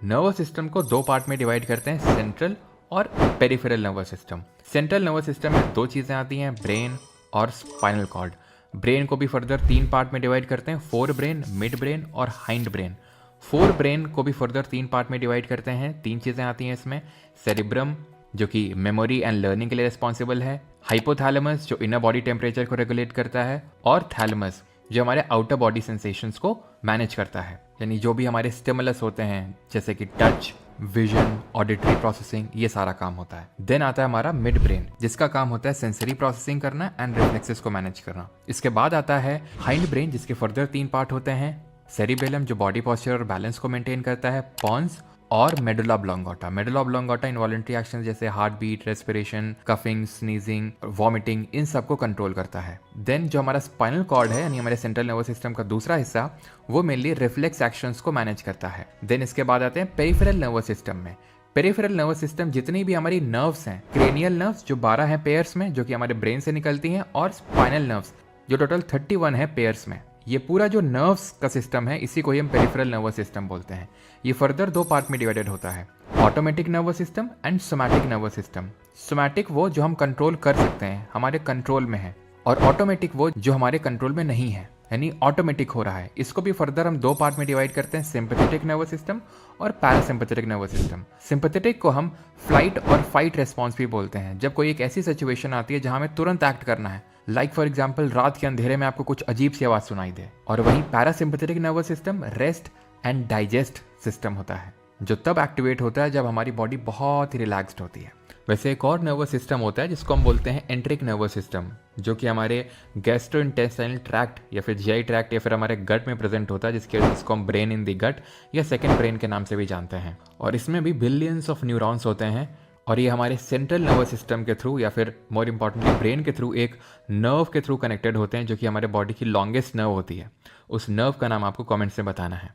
Nervous system को दो part में डिवाइड करते हैं, सेंट्रल और peripheral nervous system. Central nervous system में दो चीज़ें आती हैं, ब्रेन और स्पाइनल कॉर्ड। ब्रेन को भी फर्दर तीन पार्ट में डिवाइड करते हैं, फोर ब्रेन, मिड ब्रेन और हाइंड ब्रेन। फोर ब्रेन को भी फर्दर तीन पार्ट में डिवाइड करते हैं, तीन चीज़ें आती हैं इसमें, सेरिब्रम जो कि मेमोरी एंड लर्निंग के लिए रिस्पॉन्सिबल है, हाइपोथैलेमस जो इनर बॉडी टेम्परेचर को रेगुलेट करता है, और थैलेमस जो हमारे आउटर बॉडी सेंसेशंस को मैनेज करता है। यानी जो भी हमारे स्टिमुलस होते हैं जैसे कि टच, विजन, ऑडिटरी प्रोसेसिंग, ये सारा काम होता है। देन आता है हमारा मिड ब्रेन जिसका काम होता है सेंसरी प्रोसेसिंग करना एंड रिफ्लेक्सेस को मैनेज करना। इसके बाद आता है हाइंड ब्रेन जिसके फर्दर तीन पार्ट होते हैं, सेरिबेलम जो बॉडी पॉस्चर और बैलेंस को मेंटेन करता है, पॉन्स और medulla oblongata. Medulla oblongata involuntary action जैसे heart beat, respiration, coughing, sneezing, vomiting, इन सब को कंट्रोल करता है। देन जो हमारा स्पाइनल कॉर्ड है यानी हमारे सेंट्रल नर्वस सिस्टम का दूसरा हिस्सा, वो मेनली रिफ्लेक्स एक्शंस को मैनेज करता है। देन इसके बाद आते हैं पेरिफेरल नर्वस सिस्टम में। पेरिफेरल नर्वस सिस्टम जितनी भी हमारी नर्व्स हैं, क्रेनियल नर्व्स जो 12 हैं पेयर्स में जो कि हमारे ब्रेन से निकलती हैं, और स्पाइनल नर्व्स जो टोटल 31 है पेयर्स में, ये पूरा जो नर्व्स का सिस्टम है इसी को ही हम पेरिफेरल नर्वस सिस्टम बोलते हैं। ये फर्दर दो पार्ट में डिवाइडेड होता है, automatic nervous system and somatic nervous system. Somatic वो जो हम कंट्रोल कर सकते हैं, हमारे कंट्रोल में है, और ऑटोमेटिक वो जो हमारे कंट्रोल में नहीं है, यानी ऑटोमेटिक हो रहा है। इसको भी फर्दर हम दो पार्ट में डिवाइड करते हैं, सिंपैथेटिक नर्वस सिस्टम और पैरासिम्पैथेटिक नर्वस सिस्टम। सिंपैथेटिक को हम फ्लाइट और फाइट रेस्पॉन्स भी बोलते हैं, जब कोई एक ऐसी सिचुएशन आती है जहां हमें तुरंत एक्ट करना है, लाइक फॉर एग्जाम्पल रात के अंधेरे में आपको कुछ अजीब सी आवाज सुनाई दे। और वहीं parasympathetic nervous system rest and digest system होता है, जो तब एक्टिवेट होता है जब हमारी बॉडी बहुत ही रिलैक्स्ड होती है। वैसे एक और नर्वस सिस्टम होता है जिसको हम बोलते हैं एंट्रिक नर्वस सिस्टम, जो कि हमारे गैस्ट्रोइंटेस्टाइनल ट्रैक्ट या फिर जीआई ट्रैक्ट या फिर हमारे गट में प्रेजेंट होता है, जिसको हम ब्रेन इन द गट या सेकंड ब्रेन के नाम से भी जानते हैं। और इसमें भी बिलियंस ऑफ न्यूरॉन्स होते हैं, और ये हमारे सेंट्रल नर्वस सिस्टम के थ्रू या फिर मोर इम्पॉर्टेंटली ब्रेन के थ्रू एक नर्व के थ्रू कनेक्टेड होते हैं, जो कि हमारे बॉडी की लॉन्गेस्ट नर्व होती है। उस नर्व का नाम आपको कमेंट्स में बताना है।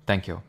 Thank you.